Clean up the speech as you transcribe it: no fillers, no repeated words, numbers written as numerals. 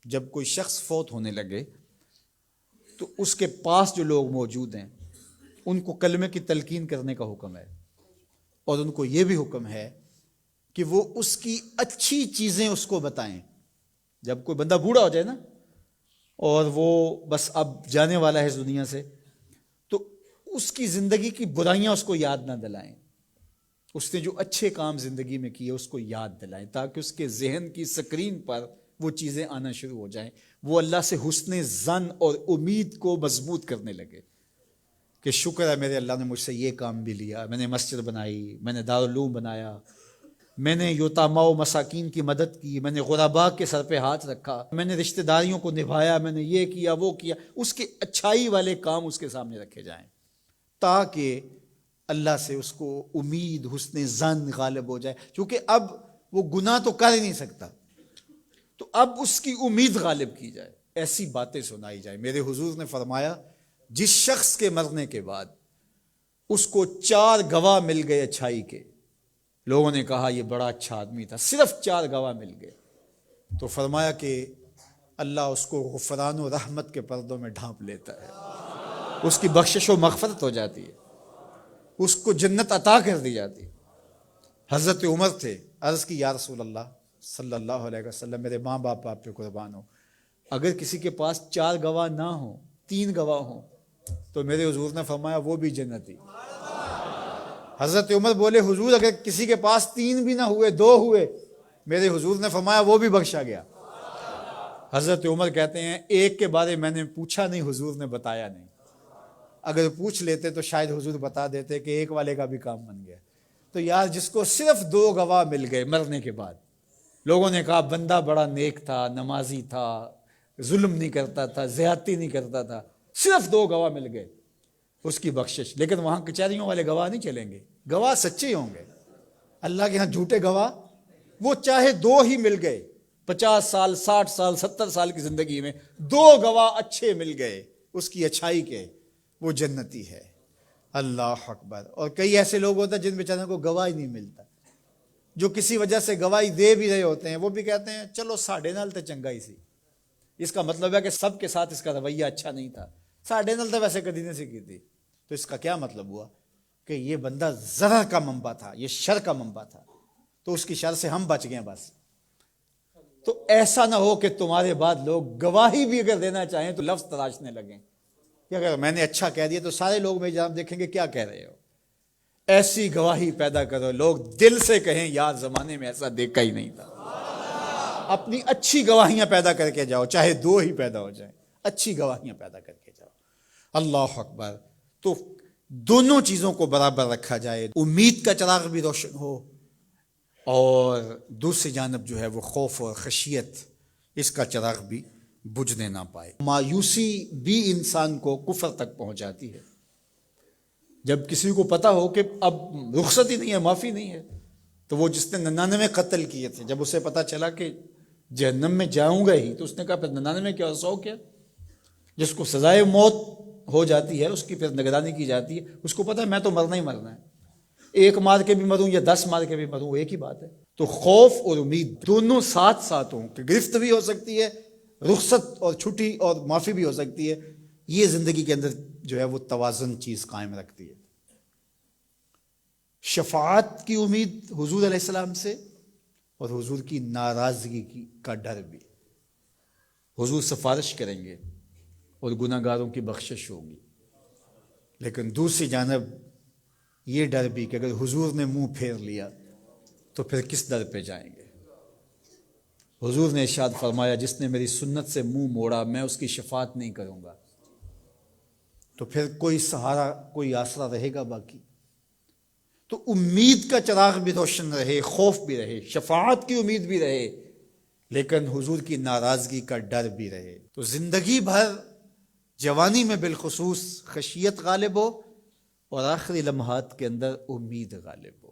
جب کوئی شخص فوت ہونے لگے تو اس کے پاس جو لوگ موجود ہیں ان کو کلمے کی تلقین کرنے کا حکم ہے، اور ان کو یہ بھی حکم ہے کہ وہ اس کی اچھی چیزیں اس کو بتائیں۔ جب کوئی بندہ بوڑھا ہو جائے نا اور وہ بس اب جانے والا ہے اس دنیا سے، تو اس کی زندگی کی برائیاں اس کو یاد نہ دلائیں، اس نے جو اچھے کام زندگی میں کیے اس کو یاد دلائیں، تاکہ اس کے ذہن کی سکرین پر وہ چیزیں آنا شروع ہو جائیں، وہ اللہ سے حسن ظن اور امید کو مضبوط کرنے لگے کہ شکر ہے میرے اللہ نے مجھ سے یہ کام بھی لیا، میں نے مسجد بنائی، میں نے دارالعلوم بنایا، میں نے یتاما و مساکین کی مدد کی، میں نے غرباء کے سر پہ ہاتھ رکھا، میں نے رشتہ داریوں کو نبھایا، میں نے یہ کیا وہ کیا۔ اس کے اچھائی والے کام اس کے سامنے رکھے جائیں تاکہ اللہ سے اس کو امید حسن ظن غالب ہو جائے، کیونکہ اب وہ گناہ تو کر ہی نہیں سکتا، تو اب اس کی امید غالب کی جائے، ایسی باتیں سنائی جائیں۔ میرے حضور نے فرمایا جس شخص کے مرنے کے بعد اس کو 4 گواہ مل گئے اچھائی کے، لوگوں نے کہا یہ بڑا اچھا آدمی تھا، صرف 4 گواہ مل گئے، تو فرمایا کہ اللہ اس کو غفران و رحمت کے پردوں میں ڈھانپ لیتا ہے، اس کی بخشش و مغفرت ہو جاتی ہے، اس کو جنت عطا کر دی جاتی ہے۔ حضرت عمر تھے، عرض کی یا رسول اللہ صلی اللہ علیہ وسلم، میرے ماں باپ آپ پہ قربان ہو، اگر کسی کے پاس 4 گواہ نہ ہوں، 3 گواہ ہوں، تو میرے حضور نے فرمایا وہ بھی جنتی۔ حضرت عمر بولے حضور اگر کسی کے پاس 3 بھی نہ ہوئے، 2 ہوئے، میرے حضور نے فرمایا وہ بھی بخشا گیا۔ حضرت عمر کہتے ہیں ایک کے بارے میں نے پوچھا نہیں، حضور نے بتایا نہیں، اگر پوچھ لیتے تو شاید حضور بتا دیتے کہ ایک والے کا بھی کام بن گیا۔ تو یار جس کو صرف 2 گواہ مل گئے مرنے کے بعد، لوگوں نے کہا بندہ بڑا نیک تھا، نمازی تھا، ظلم نہیں کرتا تھا، زیادتی نہیں کرتا تھا، صرف 2 گواہ مل گئے، اس کی بخشش۔ لیکن وہاں کچہریوں والے گواہ نہیں چلیں گے، گواہ سچے ہوں گے، اللہ کے ہاں جھوٹے گواہ، وہ چاہے 2 ہی مل گئے، 50 سال 60 سال 70 سال کی زندگی میں 2 گواہ اچھے مل گئے اس کی اچھائی کے، وہ جنتی ہے۔ اللہ اکبر۔ اور کئی ایسے لوگ ہوتے ہیں جن بیچاروں کو گواہ ہی نہیں ملتا، جو کسی وجہ سے گواہی دے بھی رہے ہوتے ہیں، وہ بھی کہتے ہیں چلو ساڑھے نال تے چنگا ہی سی۔ اس کا مطلب ہے کہ سب کے ساتھ اس کا رویہ اچھا نہیں تھا، ساڑھے نال تو ویسے کدی نہیں سی کی تھی۔ تو اس کا کیا مطلب ہوا کہ یہ بندہ ضرر کا منبع تھا، یہ شر کا منبع تھا، تو اس کی شر سے ہم بچ گئے بس۔ تو ایسا نہ ہو کہ تمہارے بعد لوگ گواہی بھی اگر دینا چاہیں تو لفظ تراشنے لگیں کہ اگر میں نے اچھا کہہ دیا تو سارے لوگ میری جانب دیکھیں گے کیا کہہ رہے ہو۔ ایسی گواہی پیدا کرو لوگ دل سے کہیں یار زمانے میں ایسا دیکھا ہی نہیں تھا۔ اپنی اچھی گواہیاں پیدا کر کے جاؤ، چاہے 2 ہی پیدا ہو جائیں، اچھی گواہیاں پیدا کر کے جاؤ۔ اللہ اکبر۔ تو دونوں چیزوں کو برابر رکھا جائے، امید کا چراغ بھی روشن ہو اور دوسری جانب جو ہے وہ خوف اور خشیت، اس کا چراغ بھی بجھنے نہ پائے۔ مایوسی بھی انسان کو کفر تک پہنچاتی ہے۔ جب کسی کو پتا ہو کہ اب رخصت ہی نہیں ہے، معافی نہیں ہے، تو وہ جس نے 99 قتل کیے تھے، جب اسے پتا چلا کہ جہنم میں جاؤں گا ہی، تو اس نے کہا پھر 99 کیا 100 کیا؟ جس کو سزائے موت ہو جاتی ہے اس کی پھر نگرانی کی جاتی ہے، اس کو پتا ہے میں تو مرنا ہی مرنا ہے، 1 مار کے بھی مروں یا 10 مار کے بھی مروں، ایک ہی بات ہے۔ تو خوف اور امید دونوں ساتھ ساتھ ہوں کہ گرفت بھی ہو سکتی ہے، رخصت اور چھٹی اور معافی بھی ہو سکتی ہے، یہ زندگی کے اندر جو ہے وہ توازن چیز قائم رکھتی ہے۔ شفاعت کی امید حضور علیہ السلام سے، اور حضور کی ناراضگی کا ڈر بھی۔ حضور سفارش کریں گے اور گناہ گاروں کی بخشش ہوگی، لیکن دوسری جانب یہ ڈر بھی کہ اگر حضور نے منہ پھیر لیا تو پھر کس در پہ جائیں گے۔ حضور نے ارشاد فرمایا جس نے میری سنت سے منہ موڑا میں اس کی شفاعت نہیں کروں گا، تو پھر کوئی سہارا کوئی آسرا رہے گا باقی؟ تو امید کا چراغ بھی روشن رہے، خوف بھی رہے، شفاعت کی امید بھی رہے، لیکن حضور کی ناراضگی کا ڈر بھی رہے۔ تو زندگی بھر جوانی میں بالخصوص خشیت غالب ہو اور آخری لمحات کے اندر امید غالب ہو۔